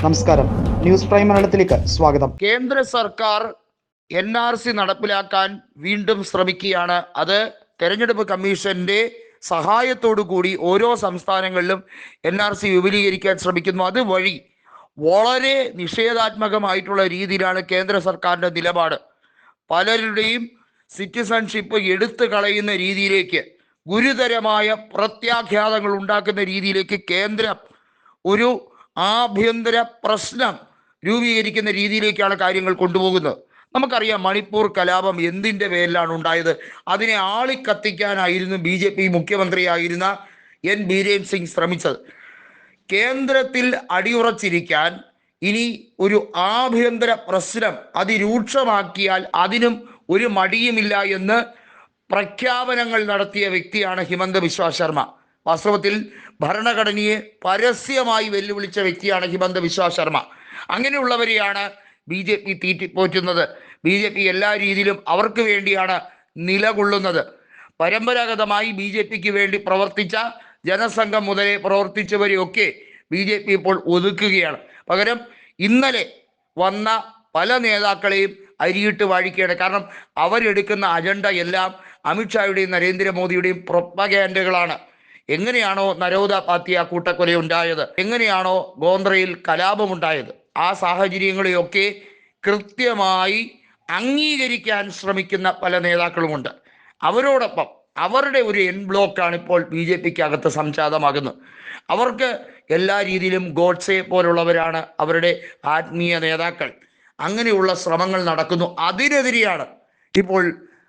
നമസ്കാരം, news prime മലയാളത്തിലേക്ക് സ്വാഗതം. കേന്ദ്ര സർക്കാർ NRC നടപ്പിലാക്കാൻ വീണ്ടും ശ്രമിക്കുകയാണ്. അത് തെരഞ്ഞെടുപ്പ് കമ്മീഷന്റെ സഹായത്തോടു കൂടി ഓരോ സംസ്ഥാനങ്ങളിലും NRC വിപുലീകരിക്കാൻ ശ്രമിക്കുന്നു. അതുവഴി വളരെ നിഷേധാത്മകമായിട്ടുള്ള രീതിയിലാണ് കേന്ദ്ര സർക്കാരിൻ്റെ നിലപാട്. പലരുടെയും സിറ്റിസൺഷിപ്പ് എടുത്തു കളയുന്ന രീതിയിലേക്ക്, ഗുരുതരമായ പ്രത്യാഘാതങ്ങൾ ഉണ്ടാക്കുന്ന രീതിയിലേക്ക് കേന്ദ്രം ഒരു ആഭ്യന്തര പ്രശ്നം രൂപീകരിക്കുന്ന രീതിയിലേക്കാണ് കാര്യങ്ങൾ കൊണ്ടുപോകുന്നത്. നമുക്കറിയാം, മണിപ്പൂർ കലാപം എന്തിൻ്റെ പേരിലാണ് ഉണ്ടായത്? അതിനെ ആളിക്കത്തിക്കാനായിരുന്നു BJP മുഖ്യമന്ത്രിയായിരുന്ന N ബീരേൻ സിംഗ് ശ്രമിച്ചത്. കേന്ദ്രത്തിൽ അടിയുറച്ചിരിക്കാൻ ഇനി ഒരു ആഭ്യന്തര പ്രശ്നം അതിരൂക്ഷമാക്കിയാൽ അതിനും ഒരു മടിയുമില്ല എന്ന് പ്രഖ്യാപനങ്ങൾ നടത്തിയ വ്യക്തിയാണ് ഹിമന്ത ബിശ്വ ശർമ്മ. വാസ്തവത്തിൽ ഭരണഘടനയെ പരസ്യമായി വെല്ലുവിളിച്ച വ്യക്തിയാണ് ഹിമന്ത ബിശ്വ ശർമ്മ. അങ്ങനെയുള്ളവരെയാണ് BJP തീറ്റിപ്പോറ്റുന്നത്. BJP എല്ലാ രീതിയിലും അവർക്ക് വേണ്ടിയാണ് നിലകൊള്ളുന്നത്. പരമ്പരാഗതമായി BJPക്ക് വേണ്ടി പ്രവർത്തിച്ച ജനസംഘം മുതലേ പ്രവർത്തിച്ചവരെയൊക്കെ BJP ഇപ്പോൾ ഒതുക്കുകയാണ്. പകരം ഇന്നലെ വന്ന പല നേതാക്കളെയും അരിയിട്ട് വാഴിക്കുകയാണ്. കാരണം അവരെടുക്കുന്ന അജണ്ട എല്ലാം അമിത്ഷായുടെയും നരേന്ദ്രമോദിയുടെയും പ്രൊപ്പഗാൻഡകളാണ്. എങ്ങനെയാണോ നരോദ പാത്തിയ കൂട്ടക്കൊല ഉണ്ടായത്, എങ്ങനെയാണോ ഗോന്ദ്രയിൽ കലാപമുണ്ടായത്, ആ സാഹചര്യങ്ങളെയൊക്കെ കൃത്യമായി അംഗീകരിക്കാൻ ശ്രമിക്കുന്ന പല നേതാക്കളുമുണ്ട്. അവരോടൊപ്പം അവരുടെ ഒരു എൻ ബ്ലോക്കാണ് ഇപ്പോൾ BJPക്ക് അകത്ത് സംജാതമാകുന്നത്. അവർക്ക് എല്ലാ രീതിയിലും ഗോഡ്സെ പോലുള്ളവരാണ് അവരുടെ ആത്മീയ നേതാക്കൾ. അങ്ങനെയുള്ള ശ്രമങ്ങൾ നടക്കുന്നു. അതിനെതിരെയാണ് ഇപ്പോൾ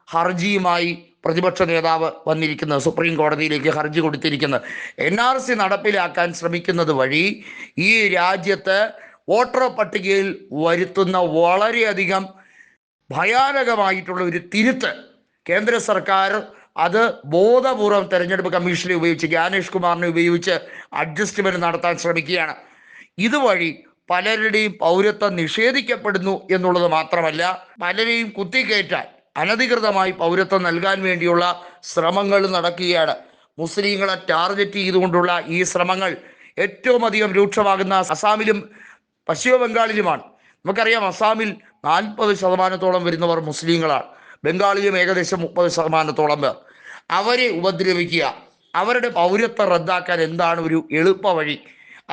ഹർജിയുമായി പ്രതിപക്ഷ നേതാവ് വന്നിരിക്കുന്നത്. സുപ്രീം കോടതിയിലേക്ക് ഹർജി കൊടുത്തിരിക്കുന്നത്. NRC നടപ്പിലാക്കാൻ ശ്രമിക്കുന്നത് വഴി ഈ രാജ്യത്ത് വോട്ടർ പട്ടികയിൽ വരുത്തുന്ന വളരെയധികം ഭയാനകമായിട്ടുള്ള ഒരു തിരുത്ത് കേന്ദ്ര സർക്കാർ അത് ബോധപൂർവം തെരഞ്ഞെടുപ്പ് കമ്മീഷനെ ഉപയോഗിച്ച്, ജ്ഞാനേഷ് കുമാറിനെ ഉപയോഗിച്ച് അഡ്ജസ്റ്റ്മെന്റ് നടത്താൻ ശ്രമിക്കുകയാണ്. ഇതുവഴി പലരുടെയും പൗരത്വം നിഷേധിക്കപ്പെടുന്നു എന്നുള്ളത് മാത്രമല്ല, പലരെയും കുത്തിക്കയറ്റാൻ, അനധികൃതമായി പൗരത്വം നൽകാൻ വേണ്ടിയുള്ള ശ്രമങ്ങൾ നടക്കുകയാണ്. മുസ്ലിങ്ങളെ ടാർഗറ്റ് ചെയ്തുകൊണ്ടുള്ള ഈ ശ്രമങ്ങൾ ഏറ്റവും അധികം രൂക്ഷമാകുന്ന അസാമിലും പശ്ചിമ ബംഗാളിലുമാണ്. നമുക്കറിയാം, അസാമിൽ 40% വരുന്നവർ മുസ്ലിങ്ങളാണ്. ബംഗാളിലും ഏകദേശം 30% പേർ. അവരെ ഉപദ്രവിക്കുക, അവരുടെ പൗരത്വം റദ്ദാക്കാൻ എന്താണ് ഒരു എളുപ്പ വഴി?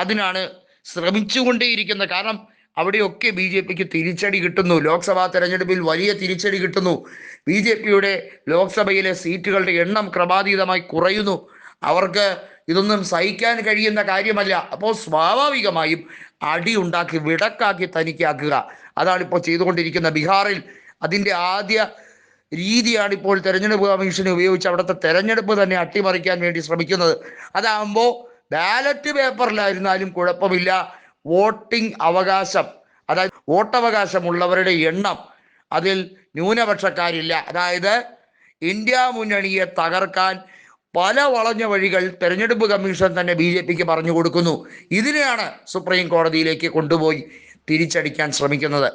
അതിനാണ് ശ്രമിച്ചുകൊണ്ടേയിരിക്കുന്നത്. കാരണം അവിടെയൊക്കെ BJPക്ക് തിരിച്ചടി കിട്ടുന്നു. ലോക്സഭാ തെരഞ്ഞെടുപ്പിൽ വലിയ തിരിച്ചടി കിട്ടുന്നു. BJPയുടെ ലോക്സഭയിലെ സീറ്റുകളുടെ എണ്ണം ക്രമാതീതമായി കുറയുന്നു. അവർക്ക് ഇതൊന്നും സഹിക്കാൻ കഴിയുന്ന കാര്യമല്ല. അപ്പോൾ സ്വാഭാവികമായും അടിയുണ്ടാക്കി വിടക്കാക്കി തനിക്കാക്കുക. അതാണിപ്പോൾ ചെയ്തുകൊണ്ടിരിക്കുന്ന ബീഹാറിൽ. അതിൻ്റെ ആദ്യ രീതിയാണ് ഇപ്പോൾ തെരഞ്ഞെടുപ്പ് കമ്മീഷനെ ഉപയോഗിച്ച് അവിടുത്തെ തെരഞ്ഞെടുപ്പ് തന്നെ അട്ടിമറിക്കാൻ വേണ്ടി ശ്രമിക്കുന്നത്. അതാകുമ്പോൾ ബാലറ്റ് പേപ്പറിലായിരുന്നാലും കുഴപ്പമില്ല, വോട്ടിംഗ് അവകാശം, അതായത് വോട്ടവകാശമുള്ളവരുടെ എണ്ണം അതിൽ ന്യൂനപക്ഷക്കാരില്ല. അതായത് ഇന്ത്യ മുന്നണിയെ തകർക്കാൻ പല വളഞ്ഞ വഴികൾ തെരഞ്ഞെടുപ്പ് കമ്മീഷൻ തന്നെ BJPക്ക് പറഞ്ഞു കൊടുക്കുന്നു. ഇതിനെയാണ് സുപ്രീം കോടതിയിലേക്ക് കൊണ്ടുപോയി തിരിച്ചടിക്കാൻ ശ്രമിക്കുന്നത്.